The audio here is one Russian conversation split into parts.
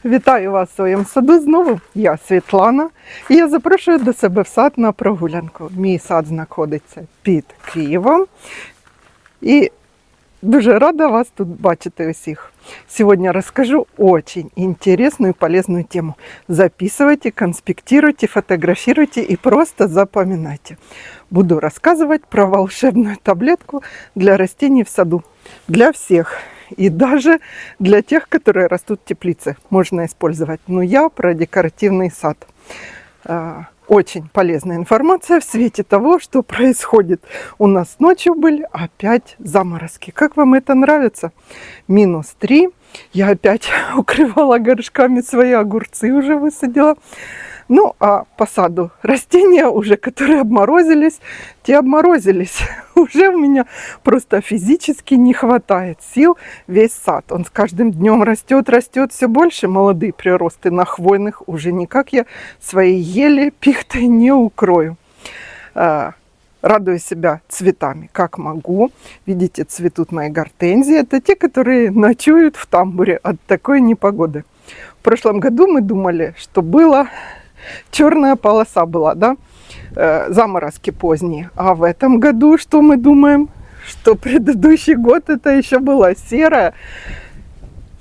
Вітаю вас в своєму саду знову. Я Світлана і я запрошую до себе в сад на прогулянку. Мій сад знаходиться під Києвом і дуже рада вас тут бачити усіх. Сегодня расскажу очень интересную и полезную тему. Записывайте, конспектируйте, фотографируйте и просто запоминайте. Буду рассказывать про волшебную таблетку для растений в саду. Для всех. И даже для тех, которые растут в теплице, можно использовать. Но я про декоративный сад. Очень полезная информация в свете того, что происходит. У нас ночью были опять заморозки. Как вам это нравится? -3. Я опять укрывала горшками свои огурцы, уже высадила. Ну, а по саду растения уже, которые обморозились, те обморозились. Уже у меня просто физически не хватает сил весь сад. Он с каждым днем растет, растет все больше. Молодые приросты на хвойных уже никак я свои ели, пихты не укрою. Радую себя цветами, как могу. Видите, цветут мои гортензии. Это те, которые ночуют в тамбуре от такой непогоды. В прошлом году мы думали, что было... Черная полоса была, да? Заморозки поздние. А в этом году что мы думаем? Что предыдущий год это еще было серое.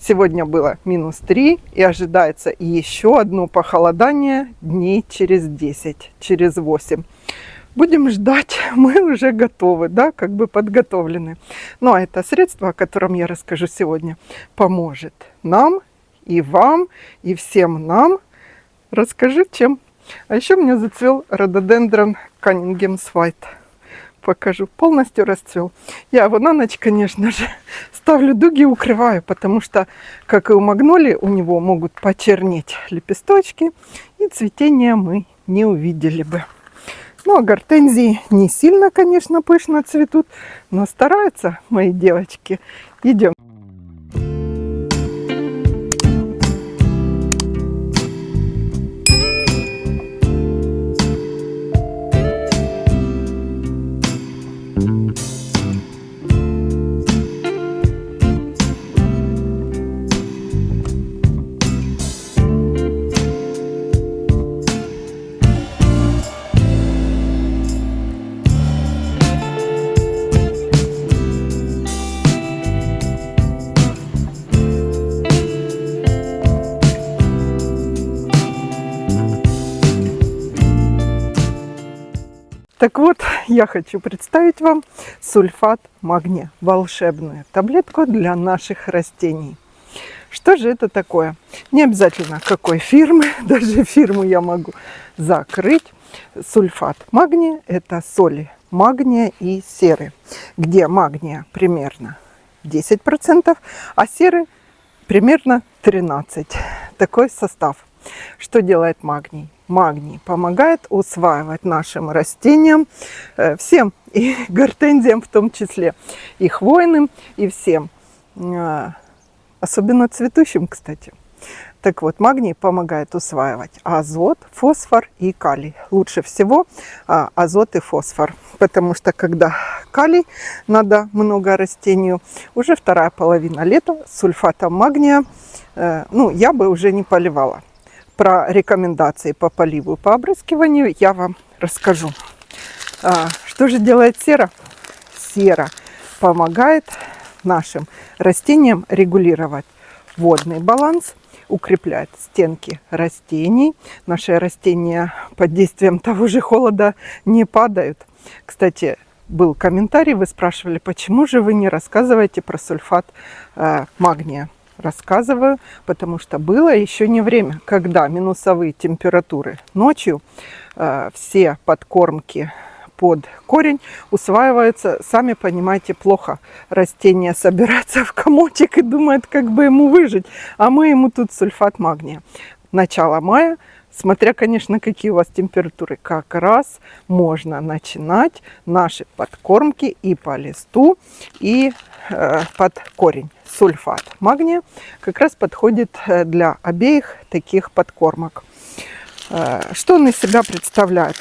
Сегодня было -3 и ожидается еще одно похолодание дней через 10, через 8. Будем ждать, мы уже готовы, да, как бы подготовлены. Ну а это средство, о котором я расскажу сегодня, поможет нам и вам, и всем нам. Расскажи, чем. А еще у меня зацвел рододендрон Каннингемс Вайт. Покажу. Полностью расцвел. Я его на ночь, конечно же, ставлю дуги и укрываю, потому что, как и у магнолии, у него могут почернеть лепесточки, и цветения мы не увидели бы. Ну, а гортензии не сильно, конечно, пышно цветут, но стараются мои девочки. Идем. Так вот, я хочу представить вам сульфат магния, волшебную таблетку для наших растений. Что же это такое? Не обязательно какой фирмы, даже фирму я могу закрыть. Сульфат магния – это соли магния и серы, где магния примерно 10%, а серы примерно 13%. Такой состав. Что делает магний? Магний помогает усваивать нашим растениям, всем, и гортензиям в том числе, и хвойным, и всем, особенно цветущим, кстати. Так вот, магний помогает усваивать азот, фосфор и калий. Лучше всего азот и фосфор, потому что когда калий надо много растению, уже вторая половина лета с сульфатом магния, ну, я бы уже не поливала. Про рекомендации по поливу и по опрыскиванию я вам расскажу. Что же делает сера? Сера помогает нашим растениям регулировать водный баланс, укрепляет стенки растений. Наши растения под действием того же холода не падают. Кстати, был комментарий, вы спрашивали, почему же вы не рассказываете про сульфат магния. Рассказываю, потому что было еще не время, когда минусовые температуры ночью, все подкормки под корень усваиваются, сами понимаете, плохо. Растение собирается в комочек и думает, как бы ему выжить, а мы ему тут сульфат магния. Начало мая, смотря, конечно, какие у вас температуры, как раз можно начинать наши подкормки и по листу, и под корень. Сульфат магния как раз подходит для обеих таких подкормок. Что он из себя представляет?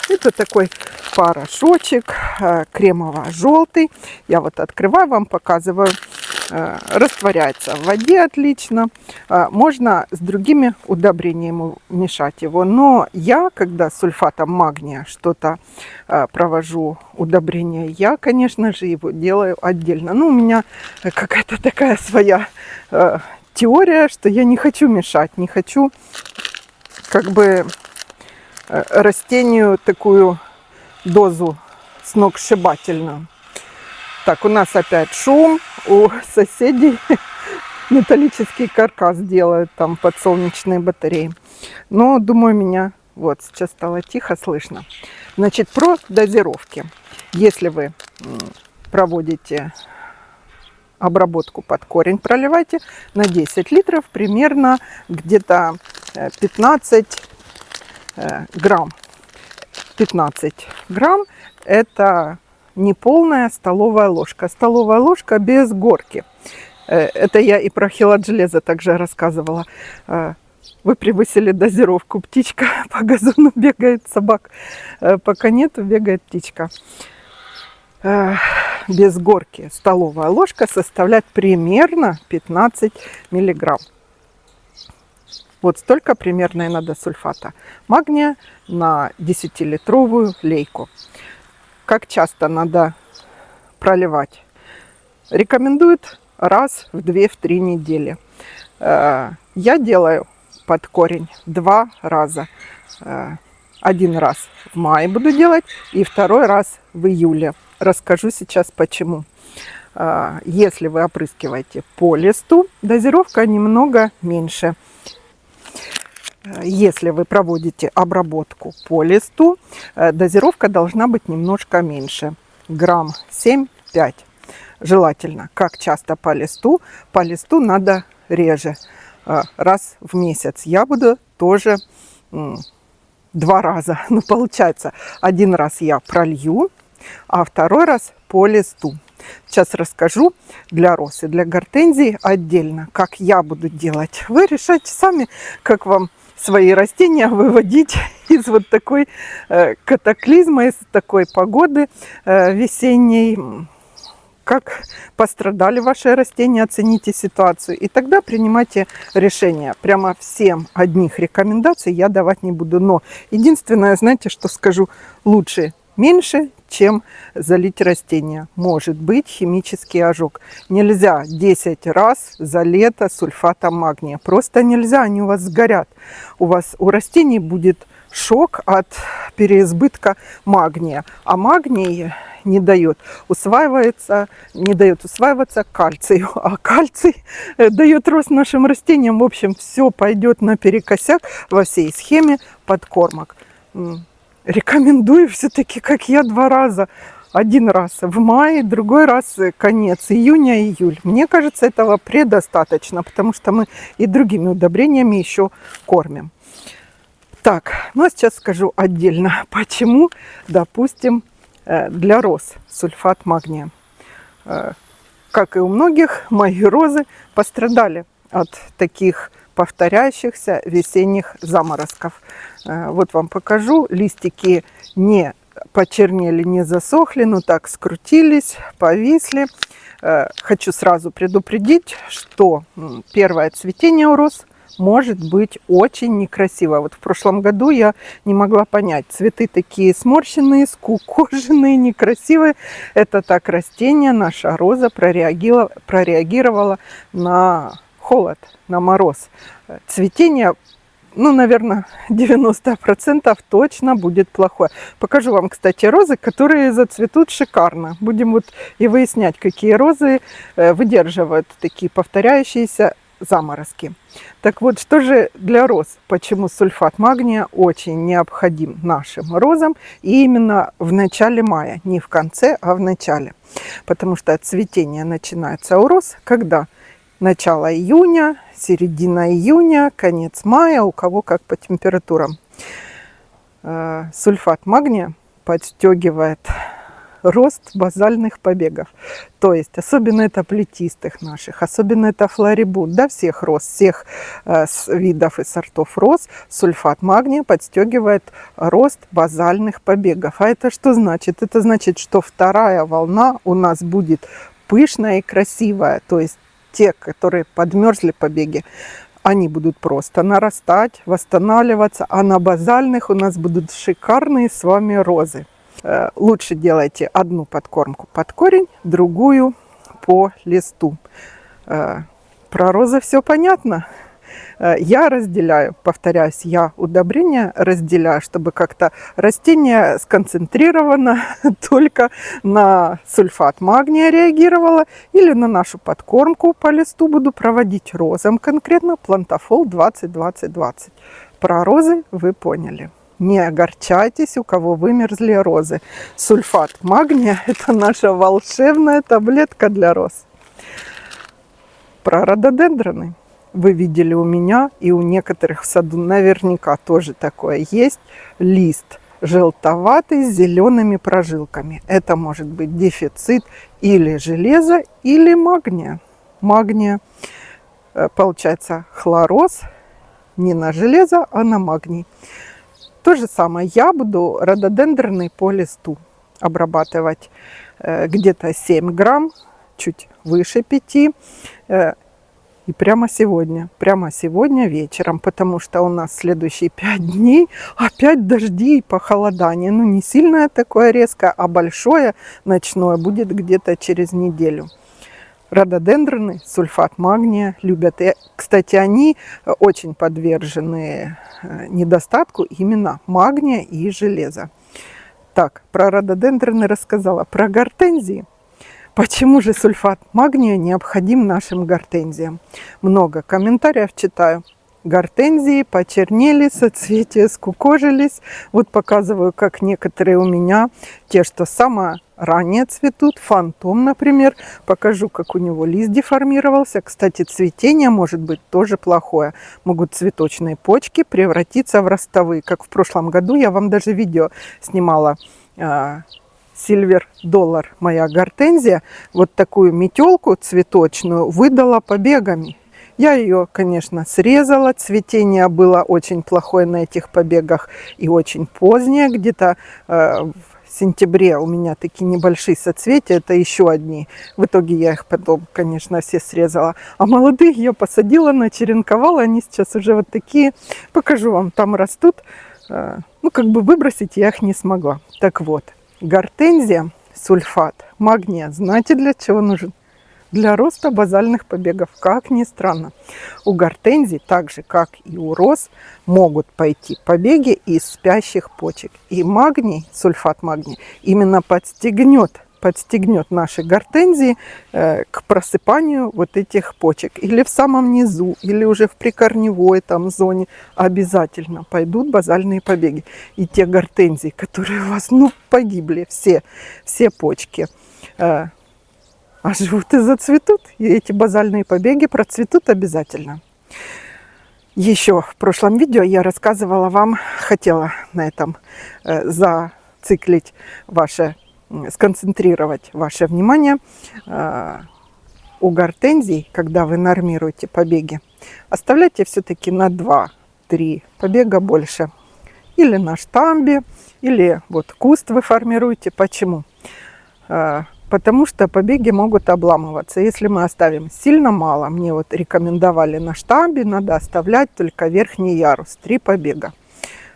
Это такой порошочек кремово-желтый. Я вот открываю, вам показываю. растворяется в воде отлично. Можно с другими удобрениями мешать его. Но я, когда с сульфатом магния что-то провожу удобрение, я, конечно же, его делаю отдельно. Ну, у меня какая-то такая своя теория, что я не хочу мешать, не хочу как бы растению такую дозу сногсшибательную. Так, у нас опять шум, у соседей металлический каркас делают там под солнечные батареи. Но, думаю, меня вот сейчас стало тихо слышно. Значит, про дозировки. Если вы проводите обработку под корень, проливайте на 10 литров примерно где-то 15 грамм. 15 грамм это не полная столовая ложка. Столовая ложка без горки. Это я и про хелат железа также рассказывала. Вы превысили дозировку. Птичка по газону бегает, собак пока нету, бегает птичка. Без горки столовая ложка составляет примерно 15 миллиграмм. Вот столько примерно и надо сульфата магния на 10-литровую лейку. Как часто надо проливать? Рекомендуют раз в 2-3 недели. Я делаю под корень 2 раза. Один раз в мае буду делать и второй раз в июле. Расскажу сейчас почему. Если вы опрыскиваете по листу, дозировка немного меньше. Если вы проводите обработку по листу, дозировка должна быть немножко меньше. Грамм 7-5. Желательно. Как часто по листу? По листу надо реже. Раз в месяц. Я буду тоже 2 раза. Ну, получается, один раз я пролью, а второй раз по листу. Сейчас расскажу для роз и для гортензий отдельно, как я буду делать. Вы решайте сами, как вам свои растения выводить из вот такой катаклизма, из такой погоды весенней. Как пострадали ваши растения, оцените ситуацию. И тогда принимайте решение. Прямо всем одних рекомендаций я давать не буду. Но единственное, знаете, что скажу, лучше меньше, чем залить растения. Может быть химический ожог. Нельзя 10 раз за лето сульфатом магния. Просто нельзя, они у вас сгорят. У растений будет шок от переизбытка магния. А магний не дает усваиваться кальцию. А кальций дает рост нашим растениям. В общем, все пойдет наперекосяк во всей схеме подкормок. Рекомендую все-таки, как я, 2 раза. Один раз в мае, другой раз конец июня-июль. Мне кажется, этого предостаточно, потому что мы и другими удобрениями еще кормим. Так, ну а сейчас скажу отдельно, почему, допустим, для роз сульфат магния. Как и у многих, мои розы пострадали от таких повторяющихся весенних заморозков. Вот вам покажу. Листики не почернели, не засохли, но так скрутились, повисли. Хочу сразу предупредить, что первое цветение у роз может быть очень некрасиво. Вот в прошлом году я не могла понять. Цветы такие сморщенные, скукоженные, некрасивые. Это так растение, наша роза прореагировала на холод, на мороз. Цветение, ну, наверное, 90% точно будет плохое. Покажу вам, кстати, розы, которые зацветут шикарно. Будем вот и выяснять, какие розы выдерживают такие повторяющиеся заморозки. Так вот, что же для роз? Почему сульфат магния очень необходим нашим розам и именно в начале мая, не в конце, а в начале? Потому что цветение начинается у роз, когда начало июня, середина июня, конец мая, у кого как по температурам. Сульфат магния подстегивает рост базальных побегов. То есть, особенно это плетистых наших, особенно это флорибунд, да, всех роз, всех видов и сортов роз, сульфат магния подстегивает рост базальных побегов. А это что значит? Это значит, что вторая волна у нас будет пышная и красивая. То есть те, которые подмерзли побеги, они будут просто нарастать, восстанавливаться, а на базальных у нас будут шикарные с вами розы. Лучше делайте одну подкормку под корень, другую по листу. Про розы все понятно. Я разделяю, повторяюсь, я удобрения разделяю, чтобы как-то растение сконцентрировано только на сульфат магния реагировало, или на нашу подкормку по листу буду проводить розам конкретно Плантафол 20-20-20. Про розы вы поняли. Не огорчайтесь, у кого вымерзли розы. Сульфат магния – это наша волшебная таблетка для роз. Про рододендроны. Вы видели у меня и у некоторых в саду наверняка тоже такое есть. Лист желтоватый с зелеными прожилками. Это может быть дефицит или железа, или магния. Магния, получается, хлороз не на железо, а на магний. То же самое я буду рододендроны по листу обрабатывать где-то 7 грамм, чуть выше 5. И прямо сегодня вечером, потому что у нас следующие 5 дней опять дожди и похолодание. Ну, не сильное такое резкое, а большое ночное будет где-то через неделю. Рододендроны, сульфат магния любят. И, кстати, они очень подвержены недостатку именно магния и железа. Так, про рододендроны рассказала. Про гортензии. Почему же сульфат магния необходим нашим гортензиям? Много комментариев читаю. Гортензии почернели, соцветия скукожились. Вот показываю, как некоторые у меня, те, что самое ранее цветут, фантом, например. Покажу, как у него лист деформировался. Кстати, цветение может быть тоже плохое. Могут цветочные почки превратиться в ростовые. Как в прошлом году я вам даже видео снимала. Silver Dollar, моя гортензия, вот такую метелку цветочную выдала побегами. Я ее, конечно, срезала. Цветение было очень плохое на этих побегах и очень позднее. Где-то в сентябре у меня такие небольшие соцветия, это еще одни. В итоге я их потом, конечно, все срезала. А молодые я посадила, начеренковала. Они сейчас уже вот такие. Покажу вам, там растут. Ну, как бы выбросить я их не смогла. Так вот. Гортензия, сульфат магния, знаете, для чего нужен? Для роста базальных побегов, как ни странно. У гортензий, так же как и у роз, могут пойти побеги из спящих почек. И магний, сульфат магния, именно подстегнет наши гортензии к просыпанию вот этих почек. Или в самом низу, или уже в прикорневой там зоне обязательно пойдут базальные побеги. И те гортензии, которые у вас, погибли, все почки, оживут и зацветут. И эти базальные побеги процветут обязательно. Еще в прошлом видео я рассказывала вам, хотела на этом зациклить сконцентрировать ваше внимание. У гортензий, когда вы нормируете побеги, оставляйте все-таки на 2-3 побега больше. Или на штамбе, или вот куст вы формируете. Почему? Потому что побеги могут обламываться. Если мы оставим сильно мало, мне вот рекомендовали на штамбе, надо оставлять только верхний ярус, 3 побега.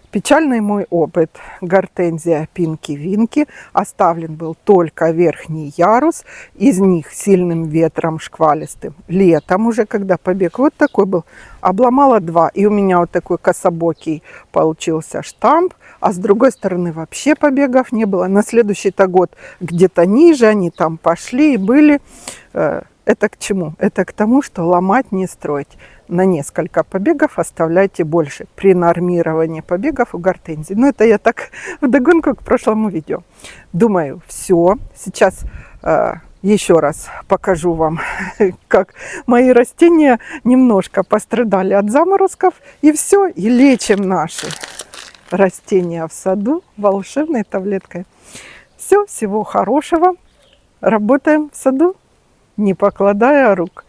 Печальный мой опыт. Гортензия Пинки-Винки. Оставлен был только верхний ярус. Из них сильным ветром шквалистым. Летом уже, когда побег вот такой был, обломала 2. И у меня вот такой кособокий получился штамп. А с другой стороны вообще побегов не было. На следующий-то год где-то ниже они там пошли и были. Это к чему? Это к тому, что ломать не строить. На несколько побегов оставляйте больше при нормировании побегов у гортензий. Но это я так вдогонку к прошлому видео. Думаю, все. Сейчас еще раз покажу вам, как мои растения немножко пострадали от заморозков. И все, и лечим наши растения в саду волшебной таблеткой. Все, всего хорошего. Работаем в саду, не покладая рук.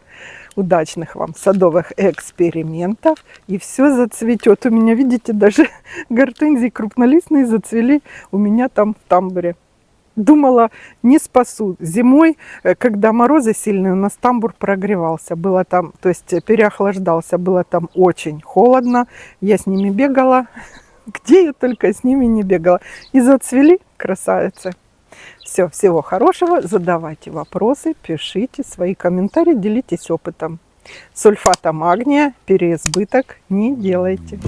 Удачных вам садовых экспериментов. И все зацветет. У меня, видите, даже гортензии крупнолистные зацвели у меня там в тамбуре. Думала, не спасу. Зимой, когда морозы сильные, у нас тамбур прогревался. Было там, то есть переохлаждался, было там очень холодно. Я с ними бегала. Где я только с ними не бегала. И зацвели красавицы. Все, всего хорошего. Задавайте вопросы, пишите свои комментарии, делитесь опытом. Сульфата магния, переизбыток не делайте.